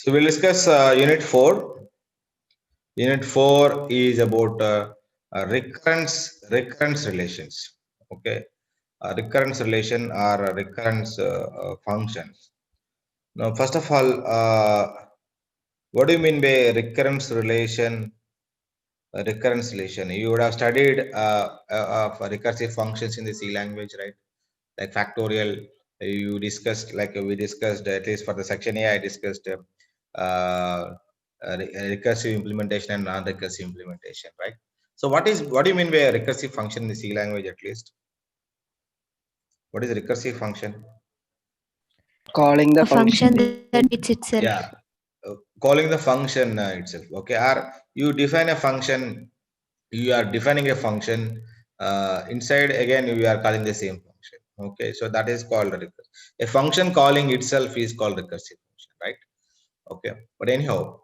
So we'll discuss Unit 4. Unit 4 is about recurrence relations. Okay, recurrence relation or recurrence functions. Now, first of all, what do you mean by recurrence relation? Recurrence relation. You would have studied of recursive functions in the C language, right? Like factorial. You discussed, like we discussed, at least for the section A, I discussed recursive implementation and non-recursive implementation, right? So what do you mean by a recursive function in the C language, at least? What is a recursive function? Calling the A function function. that repeats itself. Yeah, calling the function itself. Okay, or you define a function, you are defining a function inside, again you are calling the same function. Okay, so that is called a recursive. A function calling itself is called recursive function, right? Okay, but anyhow,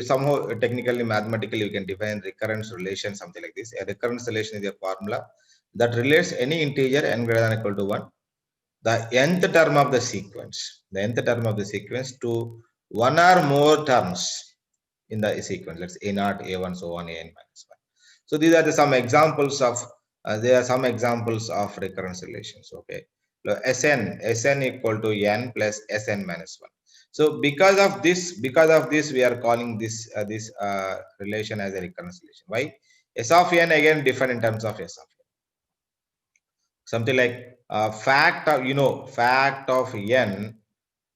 somehow technically, mathematically, you can define recurrence relation, something like this. A recurrence relation is a formula that relates any integer n greater than or equal to 1, the nth term of the sequence, to one or more terms in the sequence. Let's say a naught, a1, so on, an minus 1. So these are some examples of recurrence relations. Okay, so Sn equal to n plus Sn minus 1. So because of this, we are calling this relation as a recurrence relation. Why? S of n again different in terms of S of n. Something like fact of n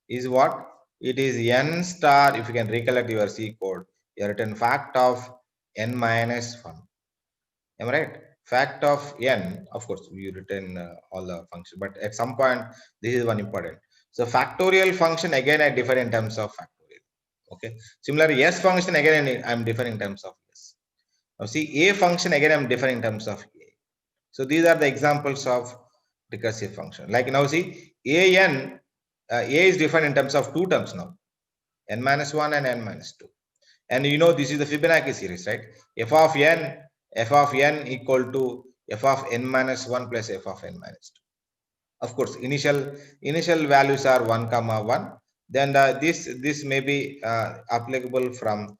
is what? It is n star. If you can recollect your C code, you have written fact of n minus 1. Am I right? Fact of n, of course you written all the function, but at some point this is one important. So factorial function again I differ in terms of factorial. Okay, similarly S function again I'm different in terms of S. Now see, A function again I'm different in terms of A. So these are the examples of recursive function. Like now see, A is different in terms of two terms now, n minus 1 and n minus 2. And you know this is the Fibonacci series, right? F of n equal to f of n minus 1 plus f of n minus 2. Of course, initial values are 1 comma 1. Then this may be applicable from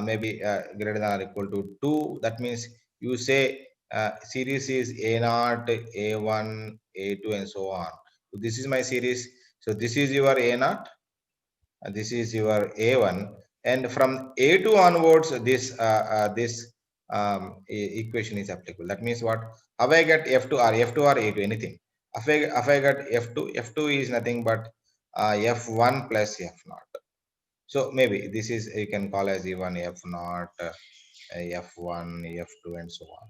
maybe greater than or equal to 2. That means you say series is a0, a1, a2, and so on. So this is my series. So this is your a0, and this is your a1, and from a2 onwards this equation is applicable. That means what? How I get f2 or a2, anything. If I get f2 is nothing but f1 plus f0. So maybe this is, you can call as even f0, f1, f2, and so on.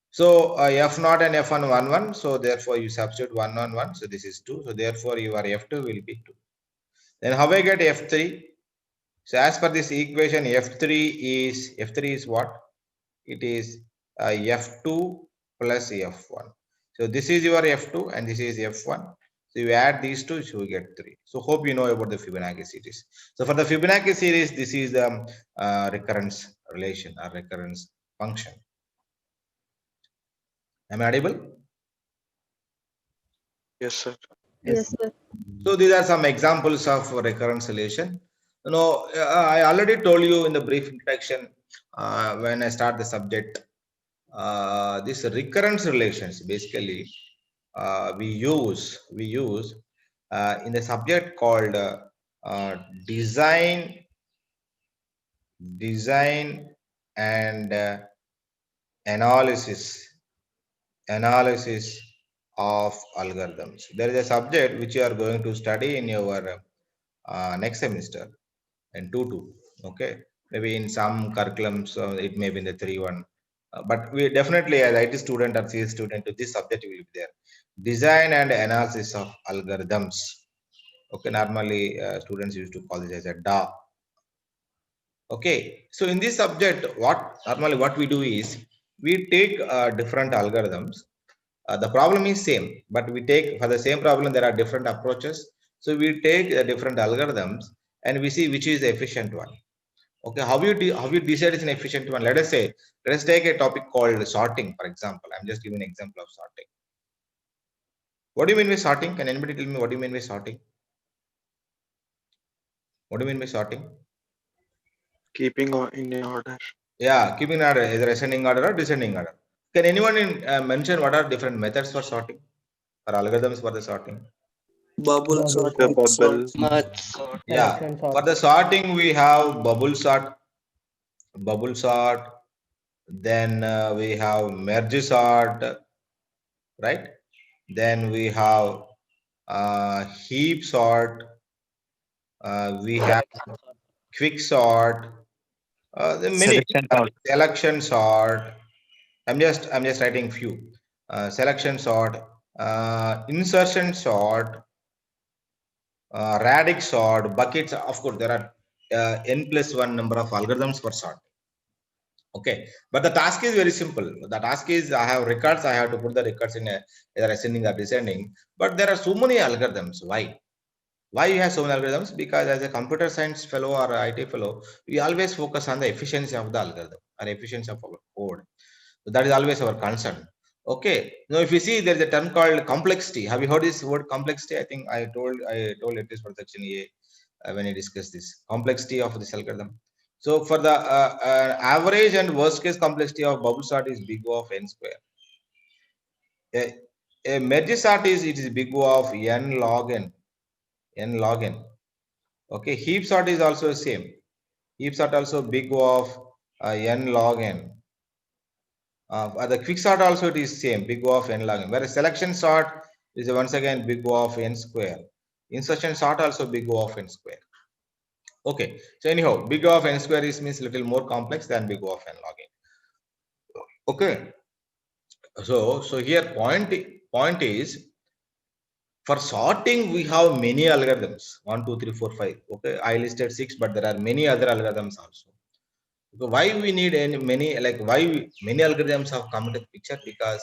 So f0 and f1 1 1, so therefore you substitute 1 on 1, so this is 2, so therefore your f2 will be 2. Then how I get f3? So as per this equation, f3 is what? It is f2 plus f1. So this is your f2 and this is f1. So you add these two, so you get 3. So hope you know about the Fibonacci series. So for the Fibonacci series, this is the recurrence relation or recurrence function. Am I audible? Yes, sir. Yes. So these are some examples of recurrence relation. You know, I already told you in the brief introduction when I start the subject. This recurrence relations basically we use in the subject called design and analysis of algorithms. There is a subject which you are going to study in your next semester in 2-2. Okay, maybe in some curriculums it may be in the 3-1. But we definitely, as IT student or CS student, this subject will be there. Design and analysis of algorithms. Okay, normally students used to call this as a DA. Okay, so in this subject, what we do is we take different algorithms. The problem is same, but we take, for the same problem there are different approaches. So we take different algorithms and we see which is the efficient one. Okay, how you decide it's an efficient one? Let us take a topic called sorting, for example. I'm just giving an example of sorting. What do you mean by sorting? Can anybody tell me what do you mean by sorting? What do you mean by sorting? Keeping in order. Yeah, keeping order, either ascending order or descending order. Can anyone mention what are different methods for sorting or algorithms for the sorting? Bubble sort. The bubble. Merge. Yeah, Selection for sort. the sorting we have bubble sort, then we have merge sort, right? Then we have heap sort, we have quick sort, the many selection sort. I'm just writing few. Selection sort, insertion sort, radix sort, buckets. Of course, there are n+1 number of algorithms for sort. Okay, but the task is very simple. The task is I have records. I have to put the records in either ascending or descending. But there are so many algorithms. Why? Why you have so many algorithms? Because as a computer science fellow or IT fellow, we always focus on the efficiency of the algorithm or efficiency of our code. So that is always our concern. Okay. Now, if you see, there is a term called complexity. Have you heard this word complexity? I think I told it is for section A when I discussed this complexity of this algorithm. So for the average and worst case complexity of bubble sort is big O of n square. A merge sort is big O of n log n. Okay, heap sort is also same. Heap sort also big O of n log n. The quick sort also it is same, big O of n log n. Whereas selection sort is once again big O of n square. Insertion sort also big O of n square. Okay, so anyhow, big O of n square is means little more complex than big O of n log n. Okay, so here point is, for sorting we have many algorithms, 1 2 3 4 5. Okay, I listed 6, but there are many other algorithms also. So why we need many algorithms have come into the picture? Because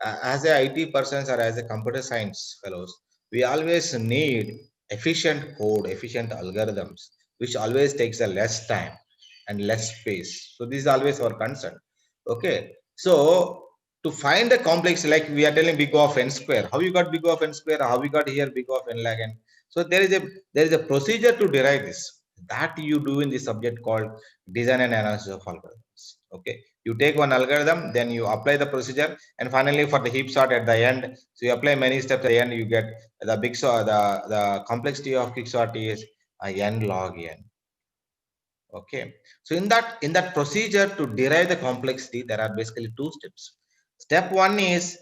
as a IT persons or as a computer science fellows, we always need efficient code, efficient algorithms, which always takes a less time and less space. So this is always our concern. Okay, so to find the complex, like we are telling big O of n square, how you got big O of n square, how we got here big O of n log n. So there is a procedure to derive this, that you do in the subject called design and analysis of algorithms. Okay, you take one algorithm, then you apply the procedure, and finally for the heap sort at the end, so you apply many steps at the end, you get the big sort. The complexity of quick sort is n log n. Okay, so in that procedure to derive the complexity, there are basically two steps. Step one is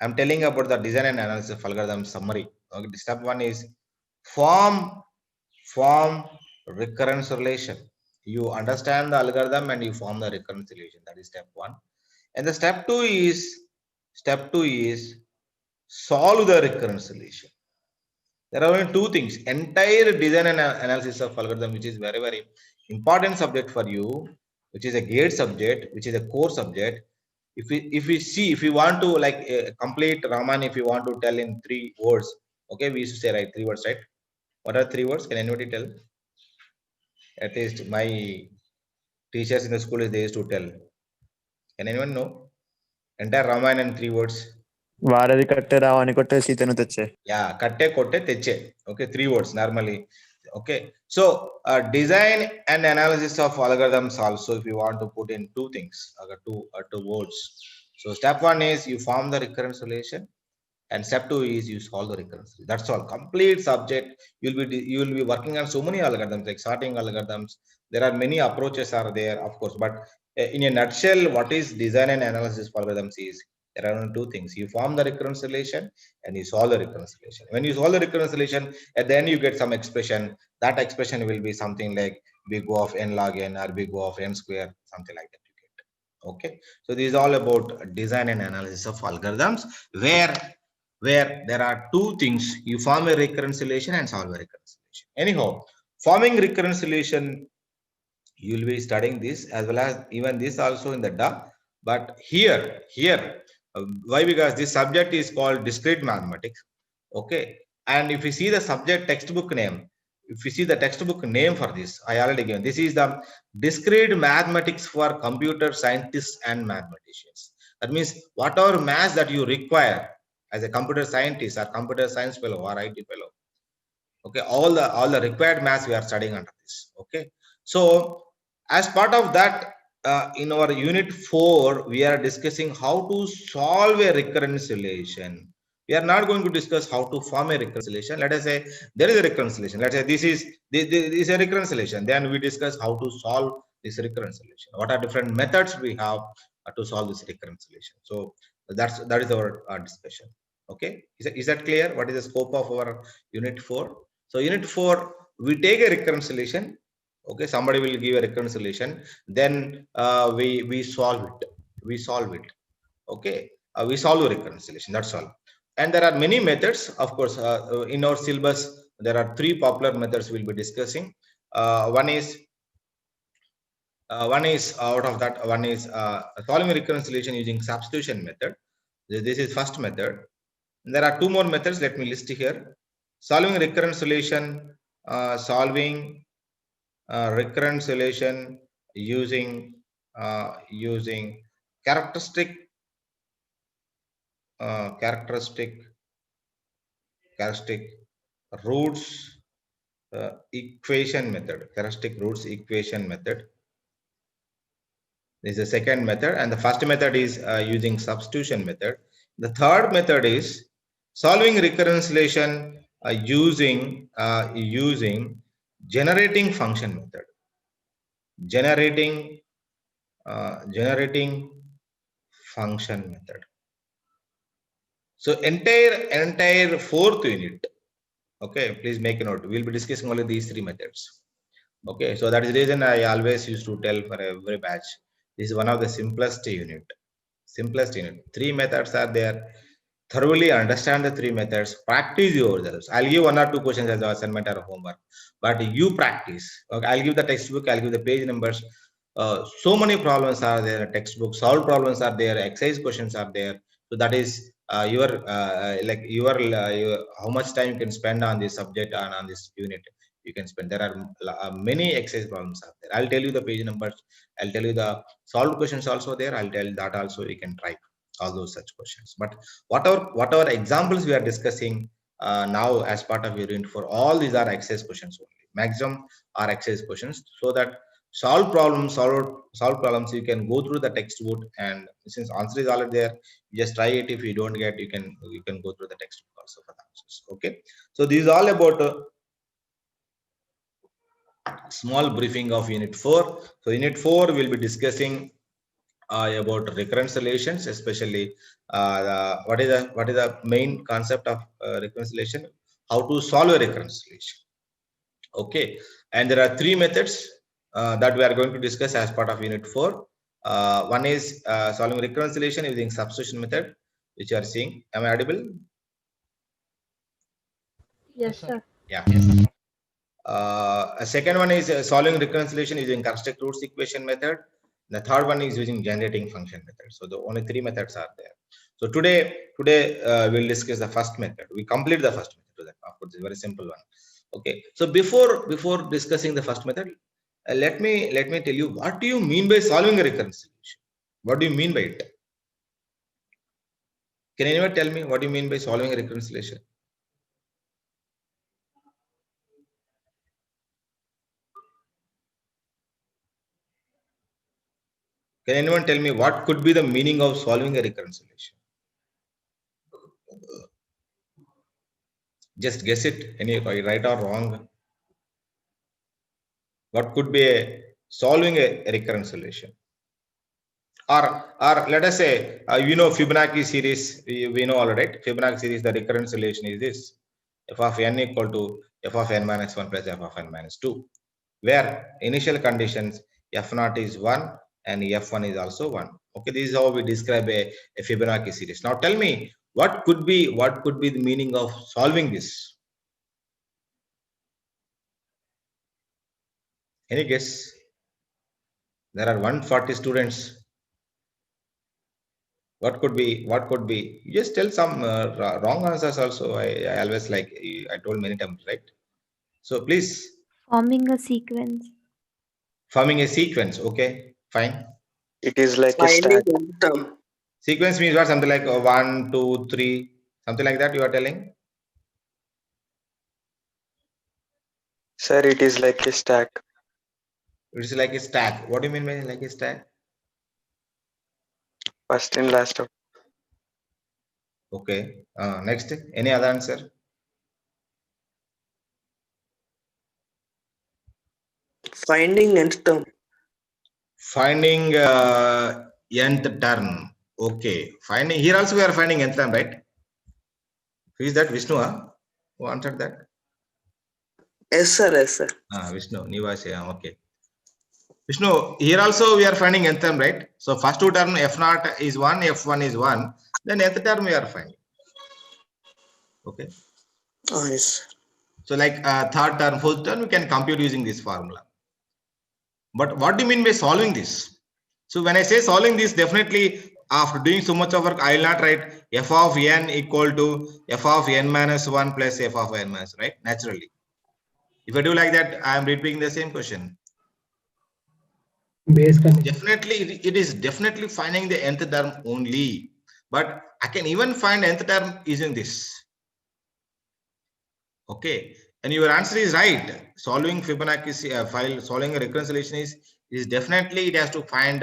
I'm telling about the design and analysis of algorithm summary. Okay, step one is form recurrence relation. You understand the algorithm and you form the recurrence relation. That is step one. And the step two is solve the recurrence relation. There are only two things. Entire design and analysis of algorithm, which is very, very important subject for you, which is a gate subject, which is a core subject. If we want to like complete Raman, if you want to tell in 3 words, okay, we used to say right 3 words, right? What are 3 words? Can anybody tell? At least my teachers in the school is they used to tell. Can anyone know? Entire Ramayana in 3 words. Varadi katte Ravani kotte Sitanu teche. Yeah, katte kotte teche. Okay, 3 words normally. Okay, so design and analysis of algorithms also, if you want to put in 2 things, two words. So step 1 is you form the recurrence relation, and step 2 is you solve the recurrence. That's all. Complete subject. You will be working on so many algorithms, like sorting algorithms. There are many approaches are there, of course, but in a nutshell, what is design and analysis for algorithms is there are only 2 things. You form the recurrence relation and you solve the recurrence relation. When you solve the recurrence relation, at the end you get some expression. That expression will be something like big O of n log n or big O of n square, something like that you get. Okay, so this is all about design and analysis of algorithms, where there are 2 things. You form a recurrence relation and solve a recurrence relation. Anyhow, forming recurrence relation, you will be studying this as well as even this also in the DA. But here, why? Because this subject is called discrete mathematics. Okay, and if you see the subject textbook name, if you see the textbook name for this, I already given. This is the discrete mathematics for computer scientists and mathematicians. That means whatever maths that you require as a computer scientist or computer science fellow or IT fellow, Okay, all the required maths we are studying under this. Okay, so as part of that, in our unit 4, we are discussing how to solve a recurrence relation. We are not going to discuss how to form a recurrence relation. Let us say there is a recurrence relation. Let's say this is a recurrence relation. Then we discuss how to solve this recurrence relation. What are different methods we have to solve this recurrence relation? So that is our discussion. Okay, is that clear? What is the scope of our unit 4? So unit 4, we take a recurrence relation. Okay, somebody will give a recurrence relation, then we solve it. Okay, we solve a recurrence relation. That's all. And there are many methods, of course. In our syllabus, there are 3 popular methods we'll be discussing. One is out of that, one is solving a recurrence relation using substitution method. This is first method. And there are 2 more methods. Let me list here. Solving recurrence relation, recurrence relation using characteristic roots equation method. Characteristic roots equation method. This is the second method, and the first method is using substitution method. The third method is solving recurrence relation using generating function method. Generating function method. So entire 4th unit. Okay, please make a note. We'll be discussing only these 3 methods. Okay, so that is the reason I always used to tell for every batch. This is one of the simplest unit. 3 methods are there. Thoroughly understand the 3 methods. Practice yourselves. I'll give 1 or 2 questions as an assignment or homework, but you practice. Okay, I'll give the textbook. I'll give the page numbers. So many problems are there. Textbook solved problems are there. Exercise questions are there. So that is your how much time you can spend on this subject and on this unit. You can spend. There are many exercise problems out there. I'll tell you the page numbers. I'll tell you the solved questions also there. I'll tell that also. You can try all those such questions. But whatever examples we are discussing now as part of your unit, for all these are exercise questions only. Maximum are exercise questions, so that solve problems you can go through the textbook, and since answer is already there, you just try it. If you don't get, you can go through the textbook also for the answers. Okay, so this is all about small briefing of unit 4. So unit 4 will be discussing about recurrence relations, especially what is the main concept of recurrence relation, how to solve a recurrence relation. Okay, and there are 3 methods that we are going to discuss as part of unit 4. One is solving recurrence relation using substitution method, which you are seeing. Am I audible? Yes, sir. Yeah. A second one is solving recurrence relation using characteristic roots equation method. The third one is using generating function method. So the only 3 methods are there. So today we'll discuss the first method. We complete the first method. Of course, it's a very simple one. Okay. So before discussing the first method, let me tell you, what do you mean by solving a recurrence relation? What do you mean by it? Can anyone tell me what do you mean by solving a recurrence relation? Can anyone tell me what could be the meaning of solving a recurrence relation? Just guess it. Any right or wrong? What could be solving a recurrence relation? Or let us say, Fibonacci series, we know already. Fibonacci series, the recurrence relation is this: f of n equal to f of n minus 1 plus f of n minus 2, where initial conditions f0 is 1 and f1 is also 1. Okay, this is how we describe a Fibonacci series. Now tell me, what could be the meaning of solving this? Any guess? There are 140 students. What could be? You just tell some wrong answers also. I always like, I told many times, right? So please. Forming a sequence. Forming a sequence. Okay, fine. It is like a stack. Sequence means what? Something like 1, 2, 3, something like that you are telling? Sir, it is like a stack. It's like a stack. What do you mean by like a stack? First in, last out. Okay. Next, any other answer? Finding nth term. Finding nth term. Okay. Finding here also we are finding nth term, right? Who is that? Vishnu? Who answered that? Yes, sir. Yes, sir. Vishnu. Nivas. Okay. Vishnu, here also we are finding nth term, right? So first two term f0 is 1, f1 is 1. Then nth term we are finding. Okay. Yes. So like third term, fourth term, we can compute using this formula. But what do you mean by solving this? So when I say solving this, definitely after doing so much of work, I will not write f of n equal to f of n minus 1 plus f of n minus, right? Naturally. If I do like that, I am repeating the same question. Definitely, it is definitely finding the nth term only. But I can even find nth term using this. Okay. And your answer is right. Solving Fibonacci file, solving a reconciliation is definitely it has to find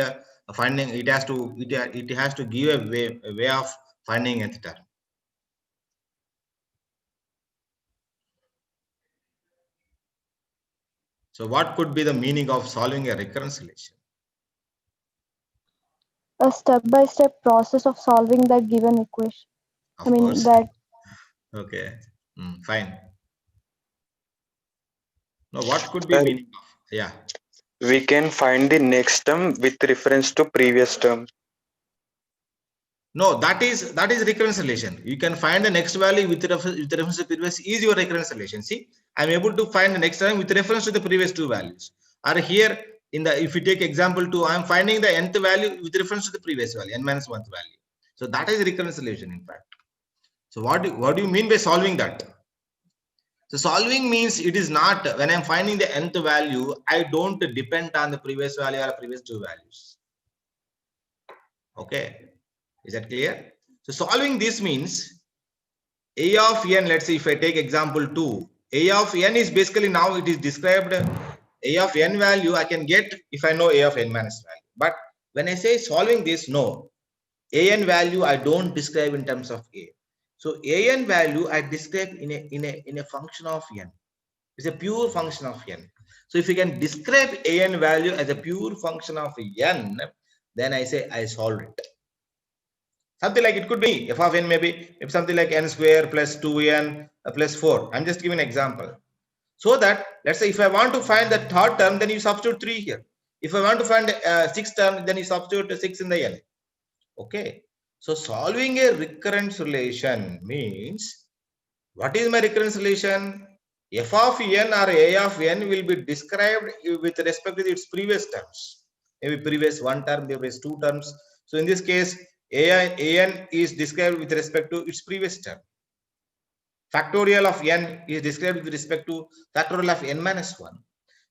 finding. It has to give a way of finding nth term. So what could be the meaning of solving a reconciliation? A step-by-step process of solving that given equation. Of course. That. Okay. Fine. Now, what could be meaning of? Yeah. We can find the next term with reference to previous term. No, that is reconciliation. You can find the next value with reference to previous is your reconciliation. See, I'm able to find the next term with reference to the previous two values. Or here in the if you take example 2, I'm finding the nth value with reference to the previous value, n minus 1th value. So that is reconciliation in fact. So what do you mean by solving that? So solving means it is not when I'm finding the nth value, I don't depend on the previous value or previous two values. Okay. Is that clear? So solving this means a of n, let's say if I take example 2, a of n is basically now it is described a of n value I can get if I know a of n minus value. But when I say solving this, no, an value I don't describe in terms of a. So an value I describe in a function of n. It's a pure function of n. So if you can describe an value as a pure function of n, then I say I solved it. Something like it could be f of n maybe if something like n square plus 2n plus 4. I'm just giving an example. So that let's say if I want to find the third term, then you substitute 3 here. If I want to find sixth term, then you substitute 6 in the n. Okay. So solving a recurrence relation means what is my recurrence relation? F of n or a of n will be described with respect to its previous terms. Maybe previous one term, previous two terms. So in this case, an is described with respect to its previous term. Factorial of n is described with respect to factorial of n minus 1.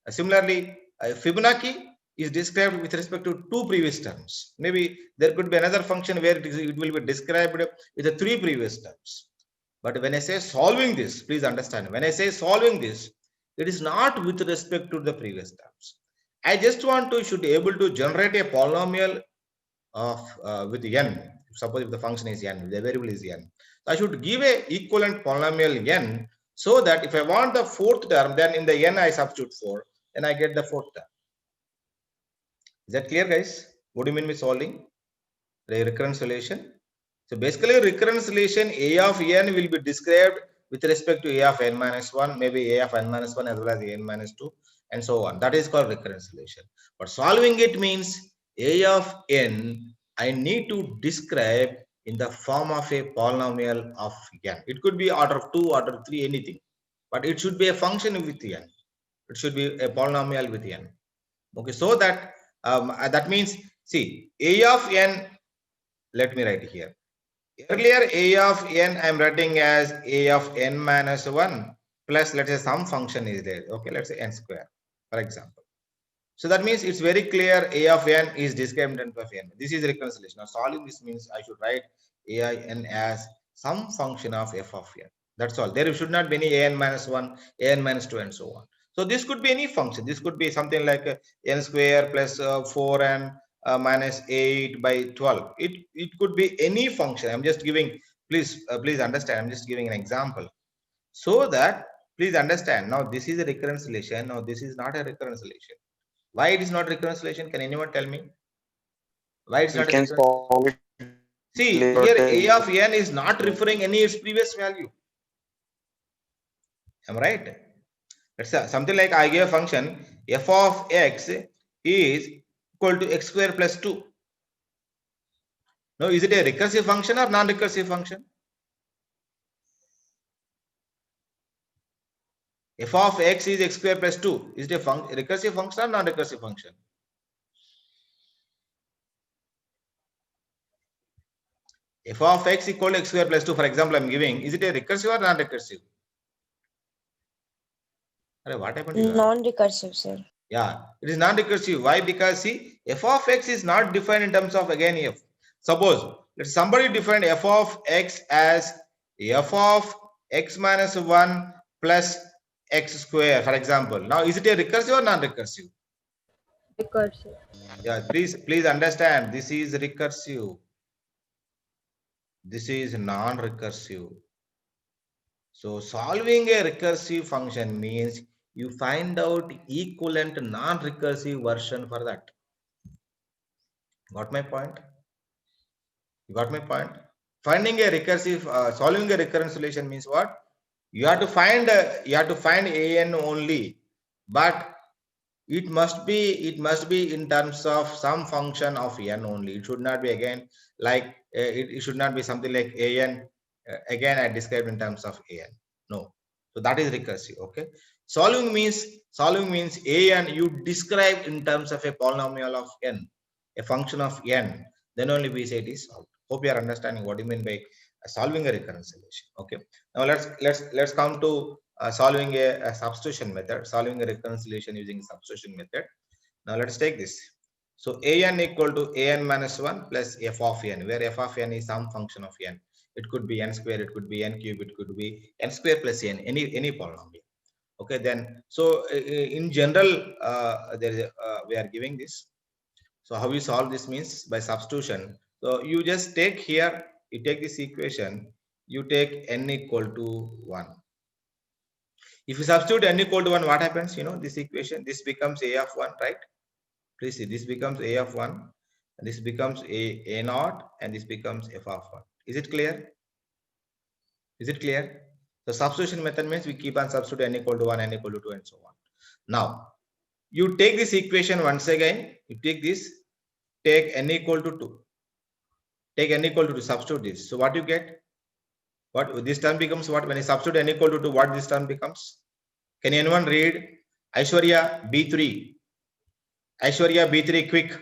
Similarly, Fibonacci is described with respect to two previous terms. Maybe there could be another function where it will be described with the 3 previous terms. But when I say solving this, please understand, when I say solving this, it is not with respect to the previous terms. I just want to should be able to generate a polynomial of with n. Suppose if the function is n, the variable is n. So I should give a equivalent polynomial n so that if I want the fourth term, then in the n I substitute 4, then I get the fourth term. Is that clear, guys? What do you mean by solving the recurrence relation? So basically, recurrence relation a of n will be described with respect to a of n minus 1, maybe a of n minus 1 as well as n minus 2, and so on. That is called recurrence relation. But solving it means a of n I need to describe in the form of a polynomial of n. It could be order 2, order 3, anything, but it should be a function with n. It should be a polynomial with n. Okay, so that that means, see, a of n, let me write here. Earlier, a of n I am writing as a of n minus 1 plus, let's say, some function is there. Okay, let's say n square, for example. So that means it's very clear a of n is described in terms of n. This is reconciliation. Now solving this means I should write a I n as some function of f of n. That's all. There should not be any a n minus 1, a n minus 2, and so on. So this could be any function. This could be something like n square plus 4n minus 8 by 12. It could be any function. I'm just giving, please understand, I'm just giving an example so that please understand. Now this is a recurrence relation. Now this is not a recurrence relation. Why it is not recurrence relation? Can anyone tell me? Why it's We not a can recurrence? solve it. See, later. here a of n is not referring any its previous value. Am I right? It's something like I give a function f of x is equal to x square plus 2. Now, is it a recursive function or non-recursive function? F of x is x square plus 2. Is it a recursive function or non-recursive function? F of x equal to x square plus 2, for example, I'm giving, is it a recursive or non-recursive? What happened to you? Non-recursive, sir. Yeah, it is non-recursive. Why? Because see, f of x is not defined in terms of again f. Suppose let somebody define f of x as f of x minus 1 plus x square, for example. Now, is it a recursive or non-recursive? Recursive. Yeah, please understand. This is recursive. This is non-recursive. So solving a recursive function means you find out equivalent non-recursive version for that. Got my point? You got my point? Finding a recursive, solving a recurrence relation means what? You have to find an only, but it must be in terms of some function of n only. It should not be again like it should not be something like an again I described in terms of an. No, so that is recursive. Okay, solving means an you describe in terms of a polynomial of n, a function of n. Then only we say it is solved. Hope you are understanding what you mean by solving a recurrence relation. Okay, now let's come to solving a substitution method, solving a recurrence relation using substitution method. Now let's take this. So an equal to an minus 1 plus f of n, where f of n is some function of n. It could be n square, it could be n cube, it could be n square plus n, any polynomial. Okay, then so in general we are giving this. So how we solve this means by substitution. So you just take here, you take this equation, you take n equal to 1. If you substitute n equal to 1, what happens? You know, this equation, this becomes a of 1, right? Please see, this becomes a of 1, and this becomes a naught, and this becomes f of 1. Is it clear? Is it clear? The substitution method means we keep on substituting n equal to 1, n equal to 2, and so on. Now, you take this equation once again, you take this, take n equal to 2. Take n equal to 2, substitute this. So what you get? What this term becomes what? When you substitute n equal to 2, what this term becomes? Can anyone read? Aishwarya B3. Aishwarya B3, quick.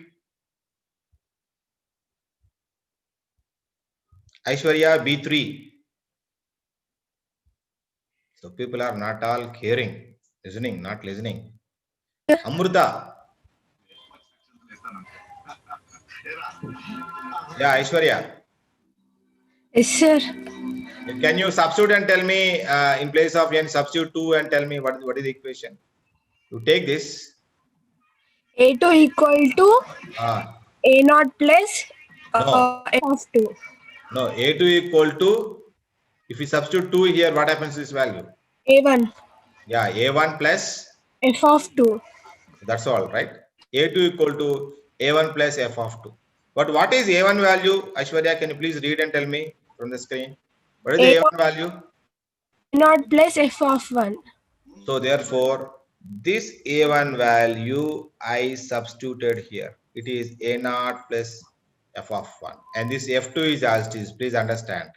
Aishwarya B3. So people are not all caring, listening, not listening. Amruta. Yeah, Aishwarya. Yes, sir. Can you substitute and tell me in place of n, substitute 2 and tell me what is the equation? You take this. A2 equal to A0 plus No. F of 2. No, A2 equal to, if you substitute 2 here, what happens to this value? A1 Yeah, A1 plus, F of 2. that's all, right? A2 equal to A1 plus F of 2. But what is A1 value? Aishwarya, can you please read and tell me from the screen? What is the A1 value? A0 plus F of 1. So therefore, this A1 value I substituted here. It is A0 plus F of 1. And this F2 is as it is. Please understand.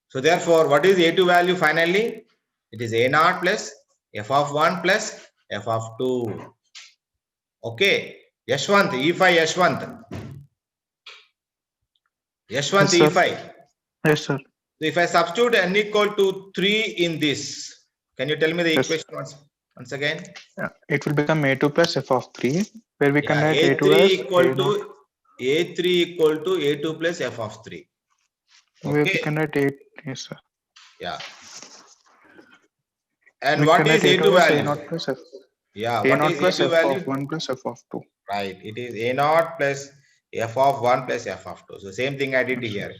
So therefore, what is A2 value finally? It is A0 plus F of 1 plus F of 2. Okay. Yashwant, E5, Yashwant. Yashwant, Yes, sir. E5. Yes, sir. So if I substitute n equal to 3 in this, can you tell me the Yes. equation once again? Yeah, it will become A2 plus F of 3, where we can write A3 A2 as equal A0. to A3 equal to A2 plus F of 3. Where we Okay. can write 8. Yes, sir. Yeah. And We what can is write A2 A2 as A value? naught plus F. Yeah, A what naught is plus A2 F value? of 1 plus F of 2. Right, it is A naught plus F of 1 plus F of 2. So same thing I did Yes, here.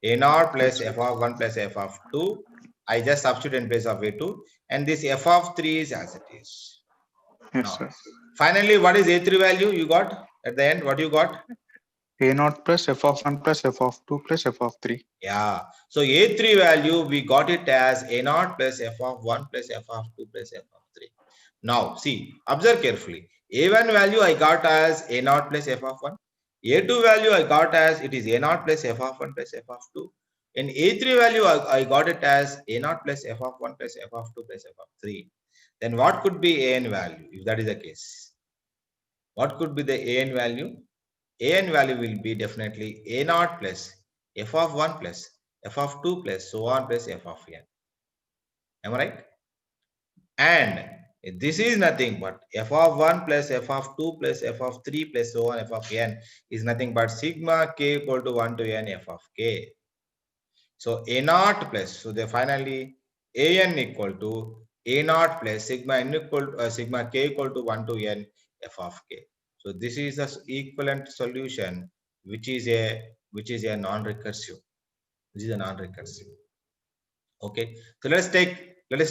A naught plus Yes, F of 1 plus F of 2. I just substitute in place of A2. And this F of 3 is as it is. Yes, Now, sir. finally, what is A3 value you got at the end? What you got? A naught plus F of 1 plus F of 2 plus F of 3. Yeah. So A3 value, we got it as A naught plus F of 1 plus F of 2 plus F of 3. Now, see, observe carefully. A1 value I got as A naught plus F of 1. A2 value I got as it is A naught plus F of 1 plus F of 2. In A3 value, I got it as A naught plus F of 1 plus F of 2 plus F of 3. Then what could be AN value if that is the case? What could be the AN value? AN value will be definitely A naught plus F of 1 plus F of 2 plus so on plus F of n. Am I right? And this is nothing but F of 1 plus F of 2 plus F of 3 plus so on F of n is nothing but sigma k equal to 1 to n F of k. So A naught plus, so they finally AN equal to A naught plus sigma n equal to, sigma k equal to 1 to n F of k. So this is the equivalent solution, which is a non-recursive. This is a non-recursive. Okay. So let us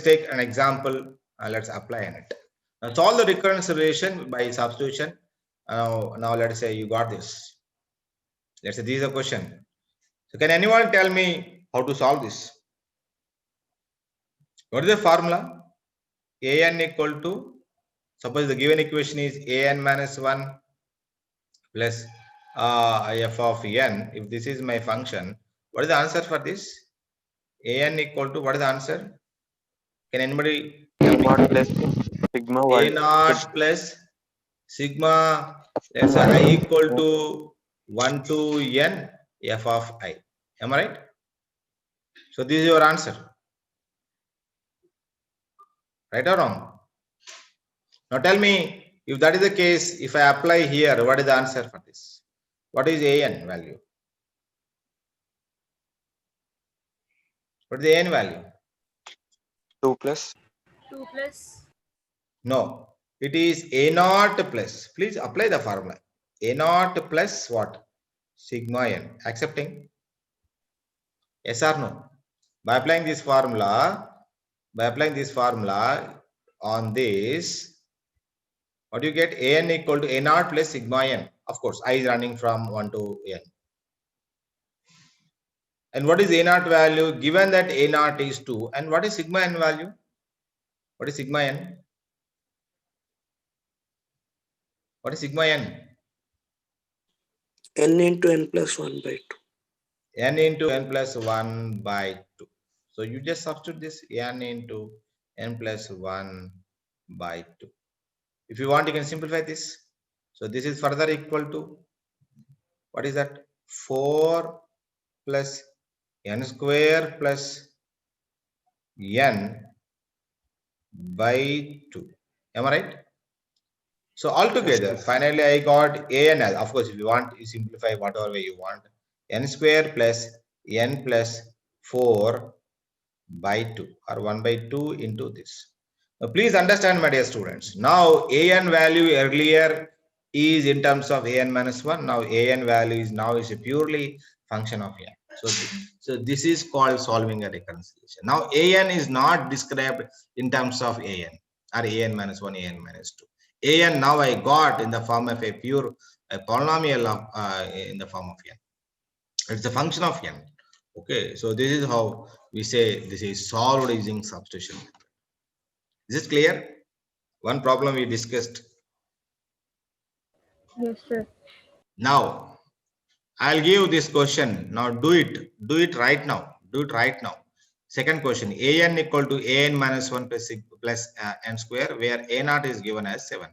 take an example. Let's apply on it. Now solve the recurrence relation by substitution. Now let us say you got this. Let's say this is a question. So can anyone tell me how to solve this? What is the formula? AN equal to, suppose the given equation is AN minus 1 plus F of n. If this is my function, what is the answer for this? AN equal to, what is the answer? Can anybody tell me? Naught plus sigma A 1. naught plus sigma, let's say I equal to 1 to n F of I. Am I right? So this is your answer. Right or wrong? Now tell me, if that is the case, if I apply here, what is the answer for this? What is AN value? What is the AN value? 2 plus 2 plus No, it is A naught plus. Please apply the formula. A naught plus what? Sigma n. Accepting? Yes or no? By applying this formula on this, what do you get? An equal to A naught plus sigma n. Of course, I is running from 1 to n. And what is A naught value? Given that A naught is 2, and what is sigma n value? What is sigma n? What is sigma n? N into n plus 1 by 2. N into n plus 1 by 2. So you just substitute this n into n plus 1 by 2. If you want, you can simplify this. So this is further equal to, what is that? 4 plus n square plus n by 2. Am I right? So altogether, Yes, finally I got an as, of course, if you want, you simplify whatever way you want. N square plus n plus 4 by 2 or 1 by 2 into this. Now please understand, my dear students. Now an value earlier is in terms of an minus 1. Now an value is a purely function of n. So this is called solving a reconciliation. Now an is not described in terms of an or an minus 1, an minus 2. An now I got in the form of a pure polynomial of, in the form of n. It's a function of n. Okay, so this is how we say this is solved using substitution. Is it clear? One problem we discussed. Yes, sir. Now I'll give this question. Now do it right now. Do it right now. Second question, an equal to an minus 1 plus n square, where a naught is given as 7.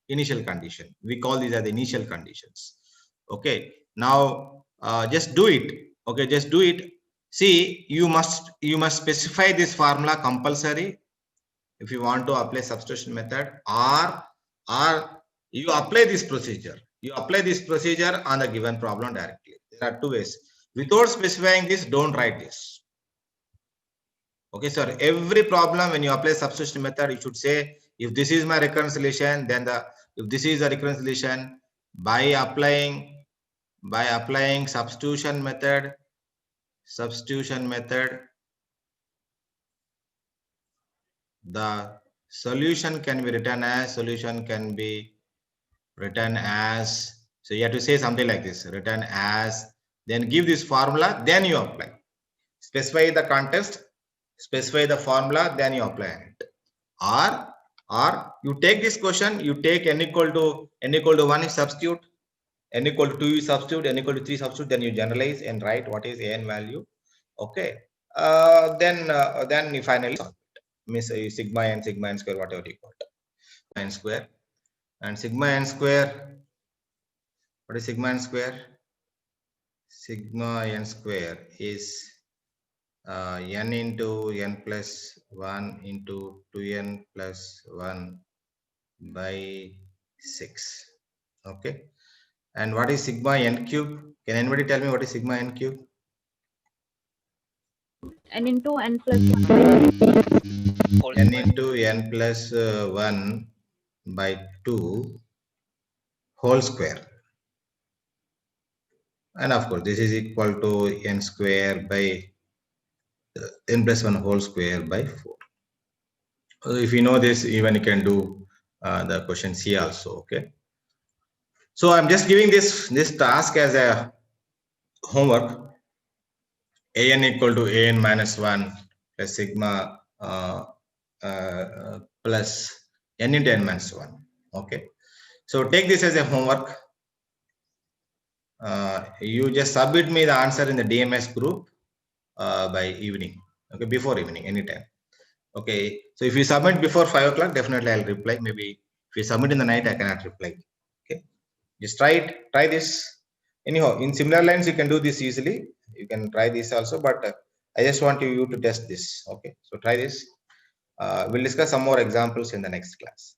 Initial condition. We call these as the initial conditions. Okay. Now just do it. Okay, just do it. See, you must specify this formula compulsory if you want to apply substitution method, or you apply this procedure. You apply this procedure on the given problem directly. There are two ways. Without specifying this, don't write this. Okay, sir. Every problem when you apply substitution method, you should say if this is my recurrent solution, then if this is the recurrent solution, by applying substitution method, the solution can be written as so you have to say something like this, written as, then give this formula, then you apply. Specify the context, specify the formula, then you apply it. Or you take this question, you take n equal to 1 is substitute, n equal to 2 is substitute, n equal to 3 substitute, then you generalize and write what is an value. Okay. Then you finally solve it. Means sigma n square, whatever you call it. N square. And sigma n square. What is sigma n square? Sigma n square is n into n plus 1 into 2n plus 1 by 6. Okay. And what is sigma n cube? Can anybody tell me what is sigma n cube? n into n plus 1. N into n plus 1 by 2 whole square. And of course, this is equal to n square by n plus 1 whole square by 4. So if you know this, even you can do the question C also. Okay. So I'm just giving this task as a homework. An equal to an minus 1 plus sigma plus n into n minus 1. Okay. So take this as a homework. You just submit me the answer in the DMS group by evening. Okay, before evening, anytime. Okay. So if you submit before 5 o'clock, definitely I'll reply. Maybe if you submit in the night, I cannot reply. Okay. Just try it. Try this. Anyhow, in similar lines, you can do this easily. You can try this also, but I just want you to test this. Okay. So try this. We'll discuss some more examples in the next class.